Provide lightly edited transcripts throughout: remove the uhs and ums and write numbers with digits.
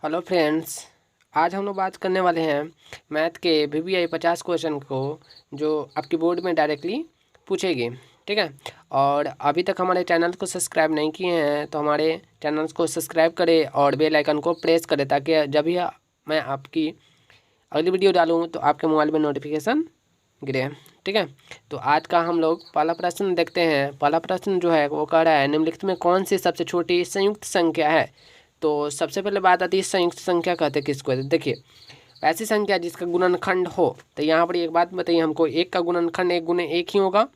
Hello friends, आज हम लोग बात करने वाले हैं मैथ के VBI 50 क्वेश्चन को जो आपकी बोर्ड में डायरेक्टली पूछेगी। ठीक है। और अभी तक हमारे चैनल को सब्सक्राइब नहीं किए हैं तो हमारे चैनल को सब्सक्राइब करें और बेल आइकन को प्रेस करें ताकि जब भी मैं आपकी अगली वीडियो डालूँ तो आपके मोबाइल में नोटिफिकेशन गिरे। ठीक है। तो आज का हम लोग पहला प्रश्न देखते हैं। पहला प्रश्न जो है वो कह रहा है निम्नलिखित में कौन सी सबसे छोटी संयुक्त संख्या है। तो सबसे पहले बात आती है संयुक्त संख्या कहते हैं किसको। देखिए, ऐसी संख्या जिसका गुणनखंड हो। तो यहाँ पर एक बात बताइए हमको, एक का गुणनखंड एक गुने एक ही होगा,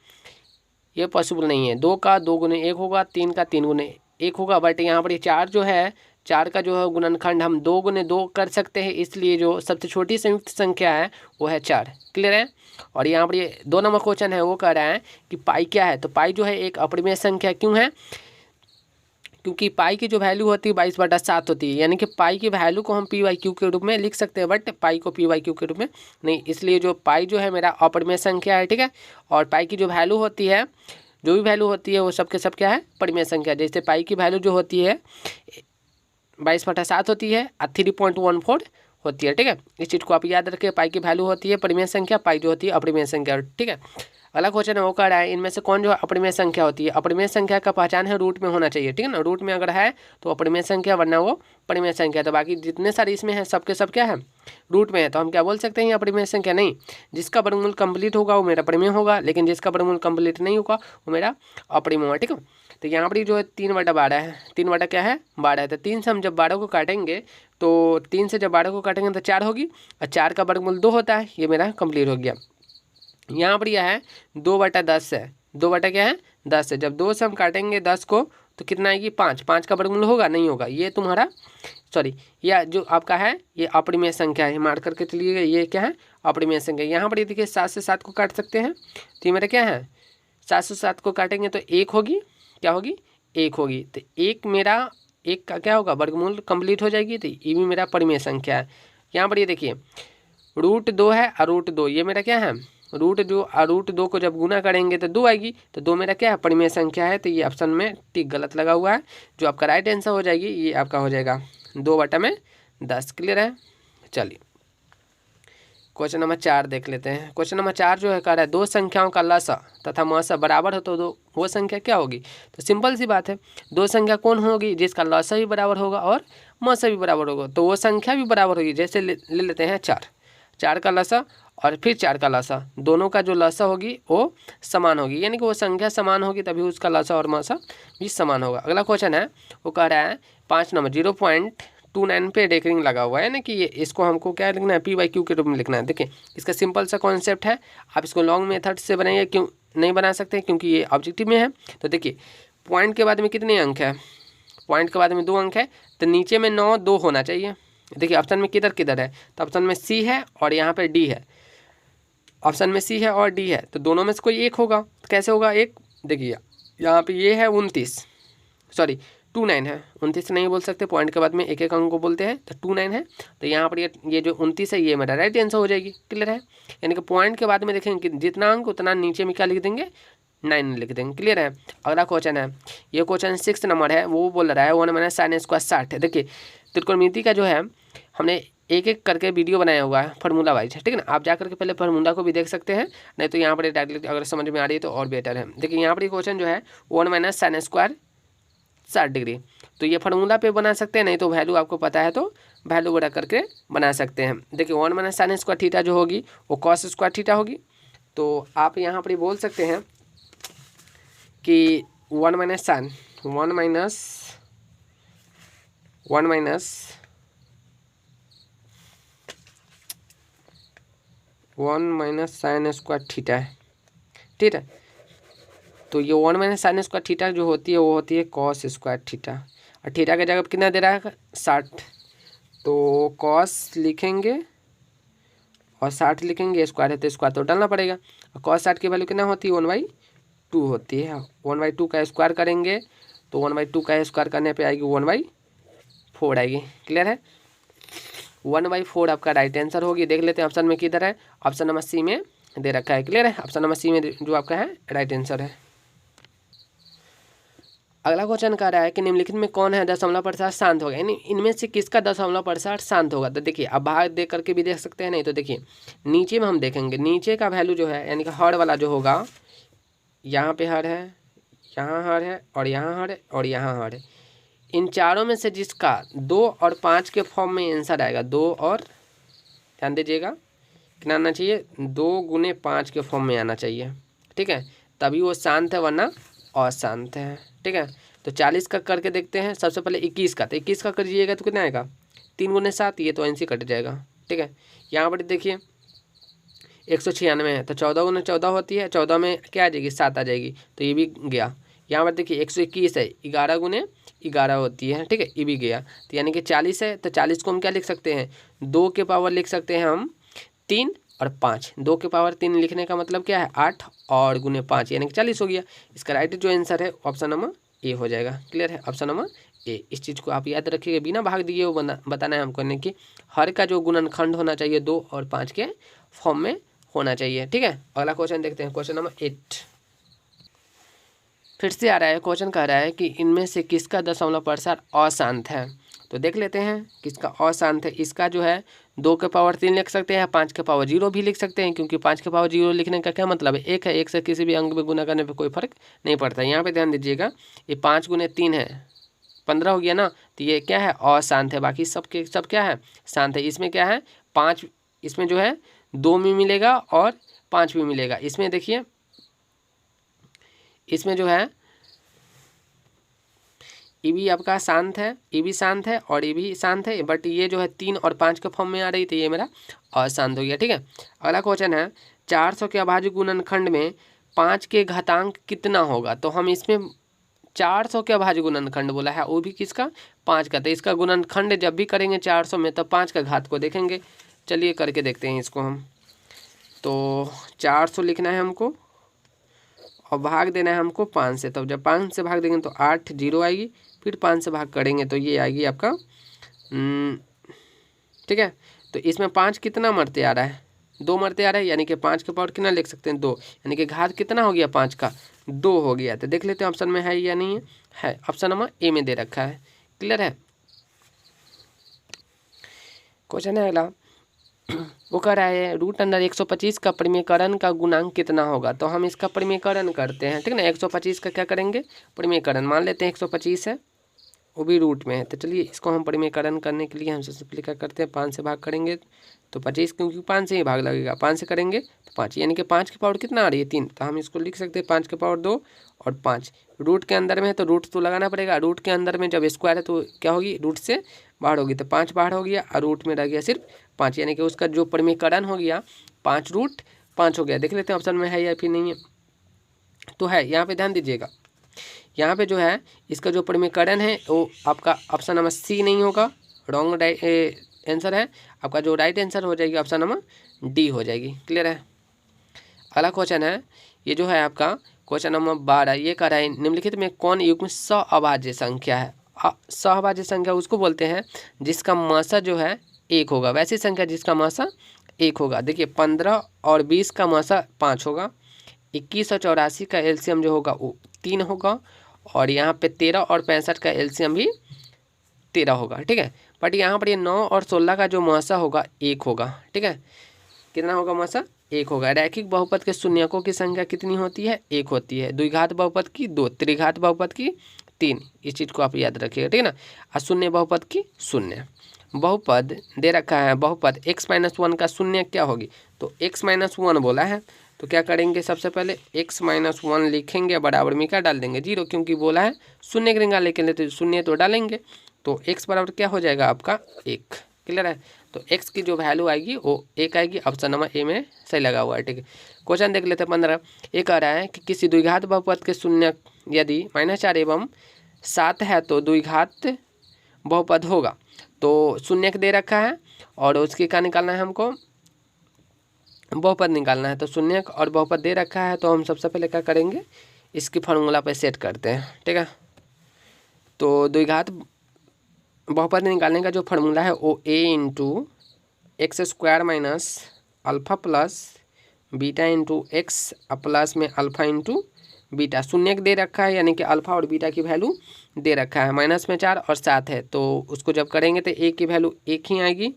ये पॉसिबल नहीं है। दो का दो गुने एक होगा, तीन का तीन गुने एक होगा। बट यहाँ पर ये चार जो है, चार का जो है गुणनखंड हम दो गुने दो कर सकते हैं, इसलिए जो सबसे छोटी संयुक्त संख्या है वो है चार। क्लियर है। और यहाँ पर ये 2 नंबर क्वेश्चन है वो कह रहा है कि पाई क्या है। तो पाई जो है एक अपरिमेय संख्या क्यों है, क्योंकि पाई की जो वैल्यू होती है 22/7 होती है। यानी कि पाई की वैल्यू को हम PYQ के रूप में लिख सकते हैं, बट पाई को PYQ के रूप में नहीं। इसलिए जो पाई जो है मेरा अपरिमेय संख्या है। ठीक है। और पाई की जो वैल्यू होती है, जो भी वैल्यू होती है वो सब के सब क्या है, परिमेय संख्या। जैसे पाई की वैल्यू जो होती है 22/7 होती है और 3.14 होती है। ठीक है। इस चीज़ को आप याद रखें, पाई की वैल्यू होती है परिमेय संख्या, पाई जो होती है अपरिमेय संख्या। ठीक है। अगला क्वेश्चन है वो कह रहा है इनमें से कौन जो अपरिमेय संख्या होती है। अपरिमेय संख्या का पहचान है रूट में होना चाहिए। ठीक है ना, रूट में अगर है तो अपरिमेय संख्या, वरना वो परिमेय संख्या। तो बाकी जितने सारे इसमें हैं सबके सब क्या है, रूट में है। तो हम क्या बोल सकते हैं, अपरिमेय संख्या नहीं। जिसका वर्गमूल कंप्लीट होगा वो मेरा परिमेय होगा, लेकिन जिसका वर्गमूल कंप्लीट नहीं होगा वो मेरा अपरिमेय होगा। ठीक है। तो यहाँ पर जो है 3/12 है, 3 क्या है 12 है। तो 3 से हम जब 12 को काटेंगे तो 3 से जब 12 को काटेंगे तो 4 होगी, और 4 का वर्गमूल 2 होता है। ये मेरा कंप्लीट हो गया। यहाँ पर यह है 2/10 है। 2 क्या है 10 है। जब 2 से हम काटेंगे 10 को तो कितना आएगी 5। 5 का वर्गमूल होगा नहीं होगा, ये तुम्हारा सॉरी यह जो आपका है ये अपरिमेय संख्या है। मार्क करके चलिएगा, ये क्या है अपरिमेय संख्या। यहाँ पर ये देखिए 7 से 7 को काट सकते हैं, तो ये मेरा क्या है 7 से 7 को काटेंगे तो 1 होगी, क्या होगी 1 होगी। तो एक मेरा एक का क्या होगा वर्गमूल कंप्लीट हो जाएगी, तो ये भी मेरा परिमेय संख्या है। यहाँ पर ये देखिए √2 है और √2, ये मेरा क्या है √2 को जब गुना करेंगे तो 2 आएगी। तो 2 मेरा क्या है परिमेय संख्या है। तो ये ऑप्शन में टिक गलत लगा हुआ है। जो आपका राइट आंसर हो जाएगी ये आपका हो जाएगा 2/10। क्लियर है। चलिए क्वेश्चन नंबर 4 देख लेते हैं। क्वेश्चन नंबर 4 जो है कह रहा है दो संख्याओं का लसा तथा मसा बराबर हो तो वो संख्या क्या होगी। तो सिंपल सी बात है, दो संख्या कौन होगी जिसका लसा भी बराबर होगा और मसा भी बराबर होगा, तो वो संख्या भी बराबर होगी। जैसे ले लेते हैं 4 का लसा और फिर 4 का लसा, दोनों का जो लसा होगी वो समान होगी। यानी कि वो संख्या समान होगी तभी उसका लसा और मसा भी समान होगा। अगला क्वेश्चन है वो कह रहा है 5 नंबर 0.29 पे डेकरिंग लगा हुआ है ना, कि ये इसको हमको क्या लिखना है PYQ के रूप में लिखना है। देखिए इसका सिंपल सा कॉन्सेप्ट है, आप इसको लॉन्ग मेथड से बनाइए, क्यों नहीं बना सकते क्योंकि ये ऑब्जेक्टिव में है। तो देखिए पॉइंट के बाद में कितने अंक है, पॉइंट के बाद में 2 अंक है, तो नीचे में 9 2 होना चाहिए। देखिए ऑप्शन में किधर किधर है, तो ऑप्शन में C है और यहाँ पर D है। ऑप्शन में C है और D है, तो दोनों में से कोई एक होगा। तो कैसे होगा एक, देखिए यहाँ पे ये है 29 सॉरी 29 है, 29 नहीं बोल सकते, पॉइंट के बाद में एक एक अंक को बोलते हैं। तो 29 है, तो यहाँ पर ये जो 29 है ये मेरा राइट आंसर हो जाएगी। क्लियर है। यानी कि पॉइंट के बाद में देखेंगे कि जितना अंक उतना नीचे में क्या लिख देंगे 9 लिख देंगे। क्लियर है। अगला क्वेश्चन है, ये क्वेश्चन 6 नंबर है, वो बोल रहा है 1 - sin² 60। देखिए त्रिकोणमिति का जो है हमने एक एक करके वीडियो बनाया हुआ है फार्मूला वाइज, ठीक है ना। आप जा करके पहले फार्मूला को भी देख सकते हैं, नहीं तो यहाँ पर डायरेक्टली अगर समझ में आ रही है तो और बेटर है। देखिए यहाँ पर ये क्वेश्चन जो है 1 - sin² 60 डिग्री, तो ये फार्मूला पे बना सकते हैं, नहीं तो वैल्यू आपको पता है तो वैल्यू बड़ा करके बना सकते हैं। देखिए 1 - sin² थीटा जो होगी वो cos² थीटा होगी। तो आप यहाँ पर बोल सकते हैं कि 1 - sin थीटा है, ठीक है। तो ये 1 - sin² थीटा जो होती है वो होती है cos² थीटा, और थीटा की जगह कितना दे रहा है 60, तो cos लिखेंगे और 60 लिखेंगे, स्क्वायर है तो स्क्वायर तो डालना पड़ेगा। और cos 60 की वैल्यू कितना होती है 1/2 होती है। 1/2 का स्क्वायर करेंगे तो 1/2 का स्क्वायर करने पे आएगी 1/4 आएगी। क्लियर है। 1/4 आपका राइट आंसर होगी। देख लेते हैं ऑप्शन में किधर है, ऑप्शन नंबर C में दे रखा है। क्लियर है। ऑप्शन नंबर C में जो आपका है राइट आंसर है। अगला क्वेश्चन कह रहा है कि निम्नलिखित में कौन है दशमलव प्रसार शांत होगा, यानी इनमें से किसका दशमलव प्रसार शांत होगा। तो देखिए अब भाग दे करके भी देख सकते हैं, नहीं तो देखिए नीचे में हम देखेंगे, नीचे का वैल्यू जो है यानी कि हर वाला जो होगा, यहाँ पे हर है, यहाँ हर है, और यहाँ हर है, और यहाँ हर है। इन चारों में से जिसका 2 और 5 के फॉर्म में आंसर आएगा, 2 और, ध्यान दीजिएगा कितना आना चाहिए, 2 गुने 5 के फॉर्म में आना चाहिए, ठीक है, तभी वो शांत है, वरना अशांत है, ठीक है। तो 40 का करके देखते हैं। सबसे पहले 21 का, तो 21 का करिएगा तो कितना आएगा, 3 गुने 7, ये तो ऐसे कट जाएगा, ठीक है। यहाँ पर देखिए 196 है, तो 14 गुने 14 होती है, 14 में क्या आ जाएगी, 7 आ जाएगी, तो ये भी गया। यहाँ पर देखिए 121 है, 11 गुने 11 होती है, ठीक है, ये भी गया। तो यानी कि 40 है, तो 40 को हम क्या लिख सकते हैं, 2 के पावर लिख सकते हैं हम 3 और 5। 2 के पावर 3 लिखने का मतलब क्या है, 8 और गुने 5 यानी कि 40 हो गया। इसका राइट जो आंसर है ऑप्शन नंबर ए हो जाएगा। क्लियर है, ऑप्शन नंबर ए। इस चीज़ को आप याद रखिएगा, बिना भाग दिए वो बताना है हमको, यानी कि हर का जो गुणनखंड होना चाहिए 2 और 5 के फॉर्म में होना चाहिए, ठीक है। अगला क्वेश्चन देखते हैं, क्वेश्चन नंबर 8 फिर से आ रहा है। क्वेश्चन कह रहा है कि इनमें से किसका दशमलव प्रसार अशांत है। तो देख लेते हैं किसका अशांत है। इसका जो है 2 के पावर 3 लिख सकते हैं, 5 के पावर 0 भी लिख सकते हैं, क्योंकि 5 के पावर 0 लिखने का क्या मतलब है, एक है, एक से किसी भी अंक में गुना करने पे कोई फर्क नहीं पड़ता। यहाँ पे ध्यान दीजिएगा, ये 5 गुने 3 है, 15 हो गया ना, तो ये क्या है, अशांत है। बाकी सब के सब क्या है, शांत है। इसमें क्या है, 5, इसमें जो है 2 में मिलेगा और 5 में मिलेगा। इसमें देखिए, इसमें जो है ये भी आपका शांत है, ये भी शांत है और ये भी शांत है, बट ये जो है 3 और 5 के फॉर्म में आ रही थी, ये मेरा अशांत हो गया, ठीक है। अगला क्वेश्चन है, 400 के अभाज्य गुणनखंड में 5 के घातांक कितना होगा। तो हम इसमें 400 के अभाज्य गुणनखंड बोला है, वो भी किसका, 5 का। तो इसका गुणनखंड जब भी करेंगे 400 में, तो 5 का घात को देखेंगे। चलिए करके देखते हैं इसको हम। तो 400 लिखना है हमको और भाग देना है हमको 5 से। तो जब 5 से भाग देंगे तो 8 0 आएगी, फिर 5 से भाग करेंगे तो ये आएगी आपका, ठीक है। तो इसमें 5 कितना मरते आ रहा है, 2 मरते आ रहा है, यानी कि 5 के पावर कितना लिख सकते हैं, 2, यानी कि घात कितना हो गया, 5 का 2 हो गया। तो देख लेते हैं ऑप्शन में है या नहीं है। ऑप्शन नंबर ए में दे रखा है। क्लियर है। क्वेश्चन है अगला, वो कह रहा है √125 का परिमेयकरण का गुणांक कितना होगा। तो हम इसका परिमेयकरण करते हैं, ठीक ना। 125 का क्या करेंगे, परिमेयकरण। मान लेते हैं 125 है, वो भी रूट में है। तो चलिए इसको हम परिमेयकरण करने के लिए हम सबसे पहले क्या करते हैं, 5 से भाग करेंगे तो 25, क्योंकि 5 से ही भाग लगेगा, 5 से करेंगे तो 5, यानी कि 5 की पावर कितना आ रही है, 3। तो हम इसको लिख सकते हैं 5 के पावर 2 और 5। रूट के अंदर में है तो रूट तो लगाना पड़ेगा। रूट के अंदर में जब स्क्वायर है तो क्या होगी, रूट से बाहर होगी, तो 5 बाहर हो गया और रूट में रह गया सिर्फ 5, यानी कि उसका जो परिमेयकरण हो गया 5√5 हो गया। देख लेते हैं ऑप्शन में है या फिर नहीं है। तो है, यहाँ पे ध्यान दीजिएगा, यहाँ पे जो है इसका जो परिमेयकरण है वो आपका ऑप्शन नंबर सी नहीं होगा, रॉन्ग आंसर है आपका। जो राइट आंसर हो जाएगी ऑप्शन नंबर डी हो जाएगी। क्लियर है। अगला क्वेश्चन है, ये जो है आपका क्वेश्चन नंबर 12, ये कह रहा है निम्नलिखित में कौन युग्म सहअभाज्य संख्या है। सहअभाज्य संख्या उसको बोलते हैं जिसका मासा जो है 1 होगा, वैसी संख्या जिसका मासा 1 होगा। देखिए 15 और 20 का मासा 5 होगा, 21 और 84 का एलसीएम जो होगा वो 3 होगा, और यहाँ पे 13 और 65 का एलसीएम भी 13 होगा, ठीक है। बट यहाँ पर ये 9 और 16 का जो मासा होगा 1 होगा, ठीक है। कितना होगा मासा, 1 होगा। रैखिक बहुपद के शून्यकों की संख्या कितनी होती है, 1 होती है। द्विघात बहुपद की 2, त्रिघात बहुपद की 3। इस चीज़ को आप याद रखिएगा, ठीक है ना। और शून्य बहुपद की 0। बहुपद दे रखा है, बहुपद x-1 का शून्य क्या होगी, तो x-1 बोला है, तो क्या करेंगे, सबसे पहले x-1 लिखेंगे, बराबर में क्या डाल देंगे, 0, क्योंकि बोला है शून्य के रिंगा लेके लेते, शून्य तो डालेंगे, तो x बराबर क्या हो जाएगा आपका 1। क्लियर है। तो x की जो वैल्यू आएगी वो 1 आएगी। ऑप्शन नंबर ए में सही लगा हुआ है, ठीक है। क्वेश्चन देख लेते हैं 15। ये कह रहा है कि किसी द्विघात बहुपद के शून्य यदि -4 एवं 7 है तो द्विघात बहुपद होगा। तो शून्य दे रखा है और उसके क्या निकालना है हमको, बहुपद निकालना है। तो शून्य और बहुपद दे रखा है, तो हम सबसे पहले क्या करेंगे, इसकी फार्मूला पे सेट करते हैं, ठीक है। तो द्विघात बहुपद निकालने का जो फार्मूला है वो a × x² - alpha plus beta × x plus में अल्फ़ा × बीटा शून्य दे रखा है, यानी कि अल्फा और बीटा की वैल्यू दे रखा है। माइनस में 4 और 7 है, तो उसको जब करेंगे तो ए की वैल्यू एक ही आएगी।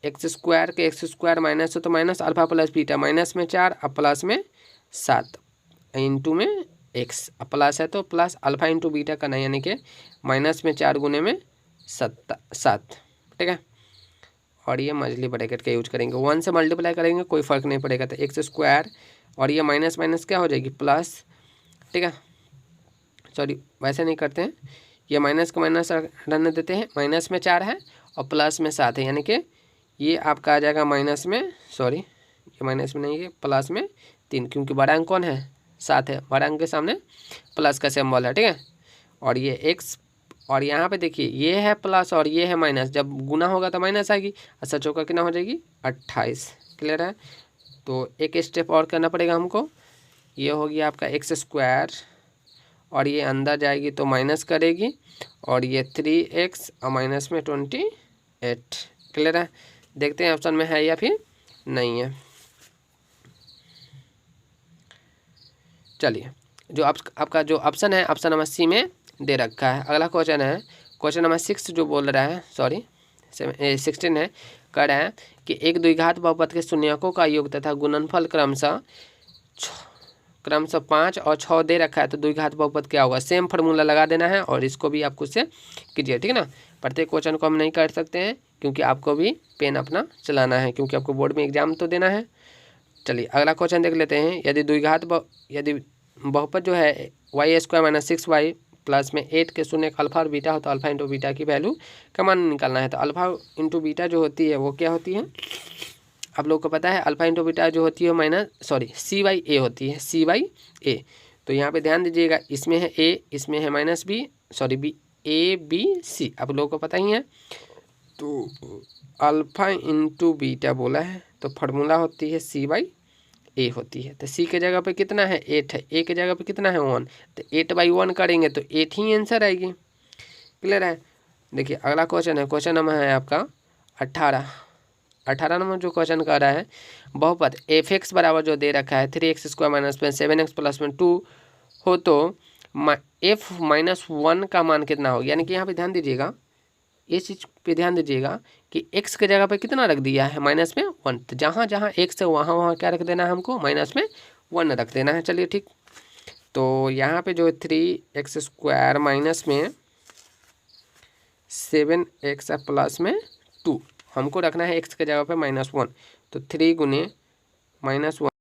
एक्स स्क्वायर के एक्स स्क्वायर माइनस है तो minus alpha plus beta, minus में 4 और प्लस में 7 इंटू में एक्स, प्लस है तो प्लस अल्फा इंटू बीटा करना है, यानी कि माइनस में 4 गुने में 7, ठीक है। और ये मछली ब्रैकेट का यूज करेंगे, 1 से मल्टीप्लाई करेंगे कोई फर्क नहीं पड़ेगा, तो एक्स स्क्वायर और ये माइनस माइनस क्या हो जाएगी प्लस, ठीक है। सॉरी वैसे नहीं करते हैं, ये माइनस का माइनस रहने देते हैं, माइनस में 4 है और प्लस में 7 है, यानी कि ये आपका आ जाएगा माइनस में, सॉरी ये माइनस में नहीं है, प्लस में 3, क्योंकि बड़ा अंक कौन है 7 है, बड़ा अंक के सामने प्लस का सिंबल है, ठीक है। और ये एक्स और यहाँ पे देखिए ये है प्लस और ये है माइनस, जब गुना होगा तो माइनस आएगी, अच्छा चौका कितना हो जाएगी 28, क्लियर है। तो एक स्टेप और करना पड़ेगा हमको, ये हो गया आपका एक्स स्क्वायर और ये अंदर जाएगी तो माइनस करेगी और ये 3x और माइनस में 28, क्लियर है। देखते हैं ऑप्शन में है या फिर नहीं है। चलिए जो आपका जो ऑप्शन है ऑप्शन नंबर सी में दे रखा है। अगला क्वेश्चन है क्वेश्चन नंबर 6 जो बोल रहा है, सॉरी 16 है, कह रहा है कि एक द्विघात बहुपद के शून्यकों का योग तथा गुणनफल क्रमशः 5 और 6 दे रखा है, तो द्विघात बहुपद क्या होगा। सेम फार्मूला लगा देना है और इसको भी आपको से कीजिए, ठीक है ना। प्रत्येक क्वेश्चन को हम नहीं कर सकते हैं क्योंकि आपको भी पेन अपना चलाना है, क्योंकि आपको बोर्ड में एग्जाम तो देना है। चलिए अगला क्वेश्चन देख लेते हैं। यदि बहुपद जो है Y square minus 6y plus में 8 के शून्य अल्फा और बीटा हो तो अल्फा इंटू बीटा की वैल्यू का मान निकालना है। तो अल्फा इंटू बीटा जो होती है वो क्या होती है, आप लोग को पता है अल्फा इंटू बीटा जो होती है C/A होती है, C/A। तो यहाँ पे ध्यान दीजिएगा, इसमें है A, इसमें है -B, सॉरी B, आप लोगों को पता ही है। तो अल्फा इंटू बीटा बोला है तो फार्मूला होती है C/A होती है। तो C के जगह पे कितना है 8 है, A के जगह पे कितना है 1, तो 8/1 करेंगे तो 8 ही आंसर आएगी, क्लियर है। देखिए अगला क्वेश्चन है, क्वेश्चन नंबर है आपका 18 नंबर जो क्वेश्चन कर रहा है, बहुपद f(x) बराबर जो दे रखा है 3x² माइनस में 7x प्लस में 2 हो तो f-1 का मान कितना होगा। यानी कि यहाँ पे ध्यान दीजिएगा, इस चीज़ पे ध्यान दीजिएगा कि x के जगह पे कितना रख दिया है -1, तो जहाँ जहाँ x है वहाँ क्या रख देना है हमको -1 रख देना है। चलिए ठीक, तो यहाँ पे जो है 3x² माइनस में 7x प्लस में 2 हमको रखना है x के जगह पे -1, तो 3 गुने -1